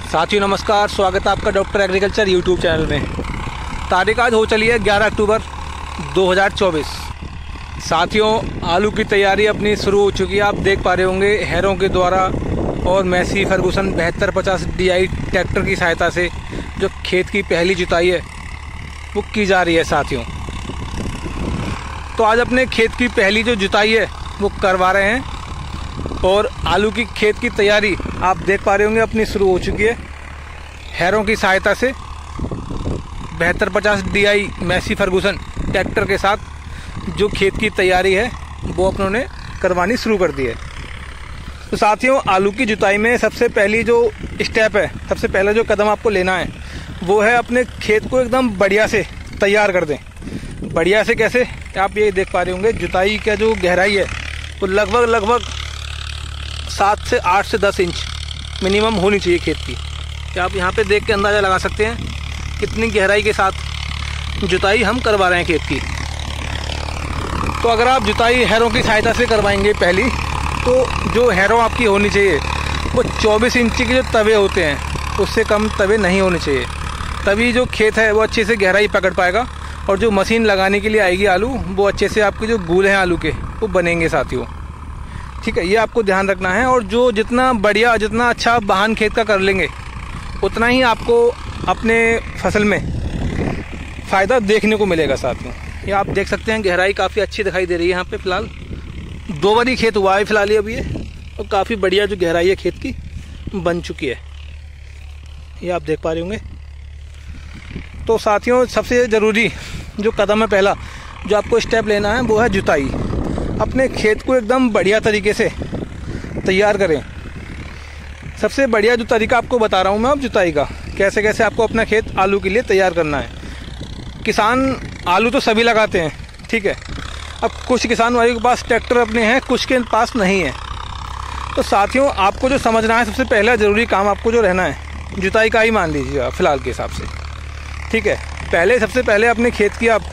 साथियों नमस्कार, स्वागत है आपका डॉक्टर एग्रीकल्चर यूट्यूब चैनल में। तारीख आज हो चली है 11 अक्टूबर 2024। साथियों आलू की तैयारी अपनी शुरू हो चुकी है। आप देख पा रहे होंगे हैरों के द्वारा और मैसी फर्गुसन 7250 DI ट्रैक्टर की सहायता से जो खेत की पहली जुताई है वो की जा रही है। साथियों तो आज अपने खेत की पहली जो जुताई है वो करवा रहे हैं और आलू की खेत की तैयारी आप देख पा रहे होंगे अपनी शुरू हो चुकी है। हैरों की सहायता से 7250 DI मैसी फर्गुसन ट्रैक्टर के साथ जो खेत की तैयारी है वो अपनों ने करवानी शुरू कर दी है। तो साथियों आलू की जुताई में सबसे पहली जो स्टेप है, सबसे पहला जो कदम आपको लेना है वो है अपने खेत को एकदम बढ़िया से तैयार कर दें। बढ़िया से कैसे, आप ये देख पा रहे होंगे जुताई का जो गहराई है वो लगभग 7 से 8 से 10 इंच मिनिमम होनी चाहिए खेत की। क्या आप यहाँ पे देख के अंदाज़ा लगा सकते हैं कितनी गहराई के साथ जुताई हम करवा रहे हैं खेत की। तो अगर आप जुताई हैरों की सहायता से करवाएंगे पहली, तो जो हैरों आपकी होनी चाहिए वो 24 इंची के जो तवे होते हैं उससे कम तवे नहीं होने चाहिए। तभी जो खेत है वो अच्छे से गहराई पकड़ पाएगा और जो मशीन लगाने के लिए आएगी आलू वो अच्छे से आपके जो गूले हैं आलू के वो बनेंगे। साथियों ठीक है, ये आपको ध्यान रखना है। और जो जितना बढ़िया जितना अच्छा बहान खेत का कर लेंगे उतना ही आपको अपने फसल में फ़ायदा देखने को मिलेगा। साथियों ये आप देख सकते हैं गहराई काफ़ी अच्छी दिखाई दे रही है। यहाँ पे फिलहाल 2 बारी खेत हुआ है फिलहाल अभी ये, और काफ़ी बढ़िया जो गहराई है खेत की बन चुकी है, ये आप देख पा रहे होंगे। तो साथियों सबसे ज़रूरी जो कदम है पहला जो आपको स्टेप लेना है वो है जुताई। अपने खेत को एकदम बढ़िया तरीके से तैयार करें। सबसे बढ़िया जो तरीका आपको बता रहा हूँ मैं अब जुताई का, कैसे कैसे आपको अपना खेत आलू के लिए तैयार करना है। किसान आलू तो सभी लगाते हैं, ठीक है। अब कुछ किसान वालों के पास ट्रैक्टर अपने हैं, कुछ के पास नहीं है। तो साथियों आपको जो समझना है सबसे पहला ज़रूरी काम आपको जो रहना है जुताई का ही मान लीजिएगा फ़िलहाल के हिसाब से, ठीक है। सबसे पहले अपने खेत की आप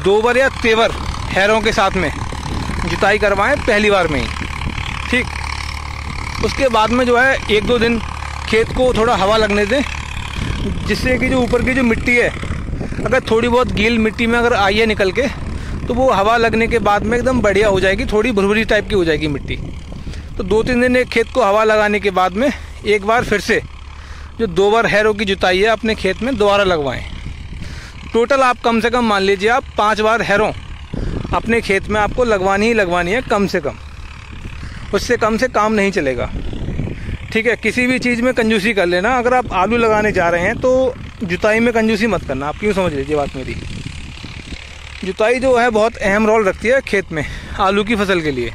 2 बार या तेवर हैरों के साथ में जुताई करवाएं पहली बार में ही, ठीक। उसके बाद में जो है 1-2 दिन खेत को थोड़ा हवा लगने दें, जिससे कि जो ऊपर की जो मिट्टी है अगर थोड़ी बहुत गील मिट्टी में अगर आई है निकल के तो वो हवा लगने के बाद में एकदम बढ़िया हो जाएगी, थोड़ी भुरभुरी टाइप की हो जाएगी मिट्टी। तो 2-3 दिन एक खेत को हवा लगाने के बाद में एक बार फिर से जो 2 बार हैरों की जुताई है अपने खेत में दोबारा लगवाएं। टोटल आप कम से कम मान लीजिए आप 5 बार हैरों अपने खेत में आपको लगवानी ही लगवानी है कम से कम, उससे कम से काम नहीं चलेगा, ठीक है। किसी भी चीज़ में कंजूसी कर लेना। अगर आप आलू लगाने जा रहे हैं तो जुताई में कंजूसी मत करना। आप क्यों समझ लीजिए बात मेरी। जुताई जो है बहुत अहम रोल रखती है खेत में आलू की फसल के लिए।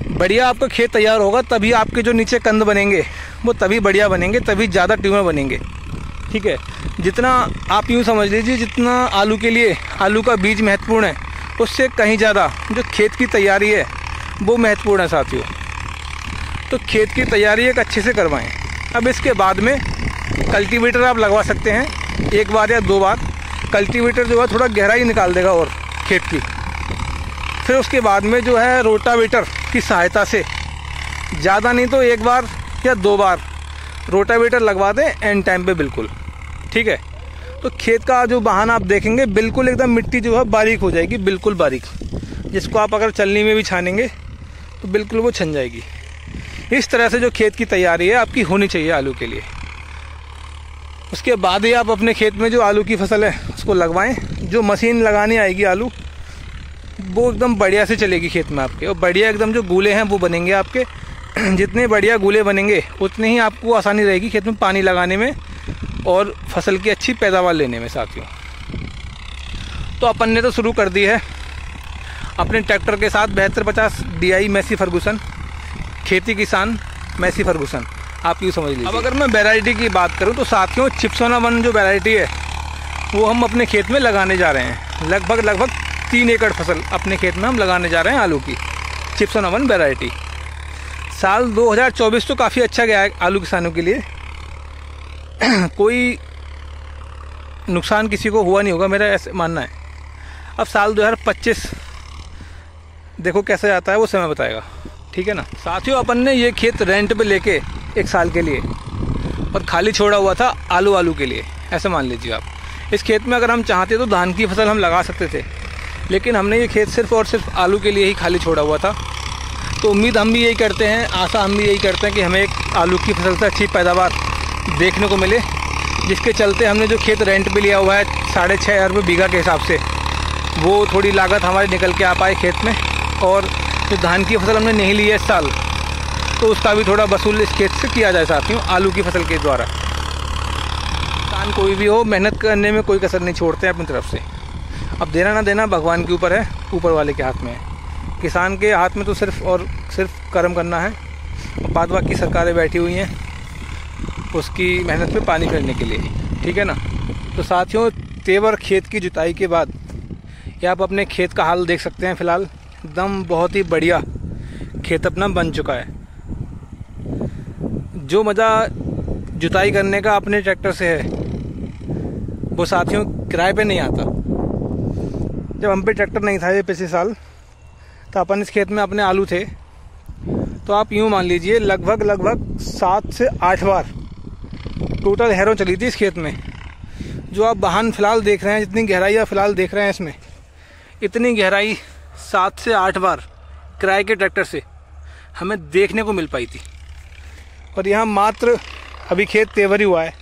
बढ़िया आपका खेत तैयार होगा तभी आपके जो नीचे कंद बनेंगे वो तभी बढ़िया बनेंगे, तभी ज़्यादा ट्यूमर बनेंगे, ठीक है। जितना आप यूँ समझ लीजिए जितना आलू के लिए आलू का बीज महत्वपूर्ण है उससे कहीं ज़्यादा जो खेत की तैयारी है वो महत्वपूर्ण है। साथियों तो खेत की तैयारी एक अच्छे से करवाएं। अब इसके बाद में कल्टीवेटर आप लगवा सकते हैं 1 बार या 2 बार। कल्टीवेटर जो है थोड़ा गहराई निकाल देगा और खेत की। फिर उसके बाद में जो है रोटावेटर की सहायता से ज़्यादा नहीं तो 1 बार या 2 बार रोटावेटर लगवा दें एंड टाइम पे बिल्कुल, ठीक है। तो खेत का जो बहाना आप देखेंगे बिल्कुल एकदम मिट्टी जो है बारीक हो जाएगी, बिल्कुल बारीक, जिसको आप अगर चलनी में भी छानेंगे तो बिल्कुल वो छन जाएगी। इस तरह से जो खेत की तैयारी है आपकी होनी चाहिए आलू के लिए। उसके बाद ही आप अपने खेत में जो आलू की फसल है उसको लगवाएं। जो मशीन लगाने आएगी आलू वो एकदम बढ़िया से चलेगी खेत में आपके, और बढ़िया एकदम जो गूले हैं वो बनेंगे आपके। जितने बढ़िया गूले बनेंगे उतनी ही आपको आसानी रहेगी खेत में पानी लगाने में और फसल की अच्छी पैदावार लेने में। साथियों तो अपन ने तो शुरू कर दी है अपने ट्रैक्टर के साथ 7250 DI मैसी फर्गुसन, खेती किसान मैसी फर्गुसन, आप यूँ समझ लीजिए। अब अगर मैं वैरायटी की बात करूं तो साथियों चिप्सोना 1 जो वैरायटी है वो हम अपने खेत में लगाने जा रहे हैं। लगभग 3 एकड़ फसल अपने खेत में हम लगाने जा रहे हैं आलू की, चिप्सोना 1 वैरायटी। साल 2024 तो काफ़ी अच्छा गया है आलू किसानों के लिए। कोई नुकसान किसी को हुआ नहीं होगा, मेरा ऐसे मानना है। अब साल 2025 देखो कैसे जाता है वो समय बताएगा, ठीक है ना। साथियों अपन ने ये खेत रेंट पे लेके 1 साल के लिए और खाली छोड़ा हुआ था आलू के लिए, ऐसे मान लीजिए आप। इस खेत में अगर हम चाहते तो धान की फसल हम लगा सकते थे, लेकिन हमने ये खेत सिर्फ़ और सिर्फ आलू के लिए ही खाली छोड़ा हुआ था। तो उम्मीद हम भी यही करते हैं, आशा हम भी यही करते हैं कि हमें एक आलू की फसल से अच्छी पैदावार देखने को मिले, जिसके चलते हमने जो खेत रेंट पे लिया हुआ है 6,500 रुपये बीघा के हिसाब से, वो थोड़ी लागत हमारी निकल के आ पाए खेत में। और जो धान की फसल हमने नहीं ली है इस साल, तो उसका भी थोड़ा वसूल इस खेत से किया जाए साथियों, आलू की फसल के द्वारा। किसान कोई भी हो, मेहनत करने में कोई कसर नहीं छोड़ते हैं अपनी तरफ से। अब देना ना देना भगवान के ऊपर है, ऊपर वाले के हाथ में है। किसान के हाथ में तो सिर्फ़ और सिर्फ कर्म करना है, और बाद बाकी सरकारें बैठी हुई हैं उसकी मेहनत पे पानी फेरने के लिए, ठीक है ना। तो साथियों, तेवर खेत की जुताई के बाद ये आप अपने खेत का हाल देख सकते हैं। फ़िलहाल एकदम बहुत ही बढ़िया खेत अपना बन चुका है। जो मज़ा जुताई करने का अपने ट्रैक्टर से है, वो साथियों किराए पे नहीं आता। जब हम पे ट्रैक्टर नहीं था ये पिछले साल, तो अपन इस खेत में अपने आलू थे, तो आप यूँ मान लीजिए लगभग 7 से 8 बार टोटल हैरों चली थी इस खेत में। जो आप वाहन फ़िलहाल देख रहे हैं, जितनी गहराई आप फ़िलहाल देख रहे हैं इसमें, इतनी गहराई 7 से 8 बार किराए के ट्रैक्टर से हमें देखने को मिल पाई थी। और यहाँ मात्र अभी खेत तेवर ही हुआ है,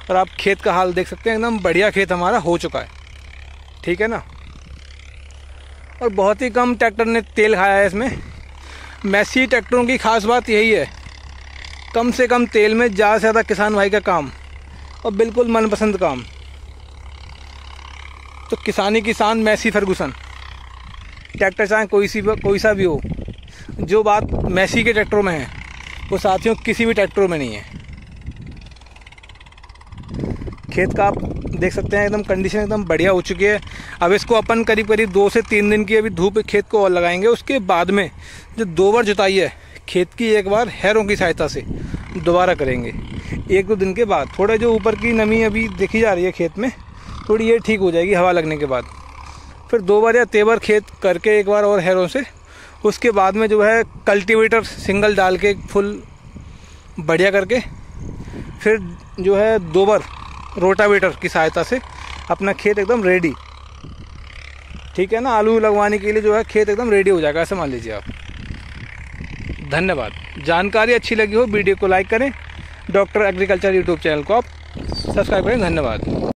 और आप खेत का हाल देख सकते हैं, एकदम बढ़िया खेत हमारा हो चुका है, ठीक है ना। और बहुत ही कम ट्रैक्टर ने तेल खाया है इसमें। मैसी ट्रैक्टरों की खास बात यही है, कम से कम तेल में ज़्यादा से ज़्यादा किसान भाई का काम, और बिल्कुल मनपसंद काम। तो किसान मैसी फर्गूसन, ट्रैक्टर चाहे कोई सा भी हो, जो बात मैसी के ट्रैक्टरों में है वो साथियों किसी भी ट्रैक्टरों में नहीं है। खेत का आप देख सकते हैं एकदम कंडीशन एकदम बढ़िया हो चुकी है। अब इसको अपन करीब 2 से 3 दिन की अभी धूप खेत को और लगाएंगे। उसके बाद में जो 2 बार जुताई है खेत की, एक बार हैरों की सहायता से दोबारा करेंगे 1-2 दिन के बाद। थोड़ा जो ऊपर की नमी अभी देखी जा रही है खेत में, थोड़ी ये ठीक हो जाएगी हवा लगने के बाद। फिर 2 बार या तेवर खेत करके एक बार और हैरों से, उसके बाद में जो है कल्टीवेटर सिंगल डाल के फुल बढ़िया करके, फिर जो है 2 बार रोटावेटर की सहायता से अपना खेत एकदम रेडी, ठीक है ना, आलू लगवाने के लिए जो है खेत एकदम रेडी हो जाएगा, ऐसे मान लीजिए आप। धन्यवाद। जानकारी अच्छी लगी हो वीडियो को लाइक करें, डॉक्टर एग्रीकल्चर यूट्यूब चैनल को आप सब्सक्राइब करें। धन्यवाद।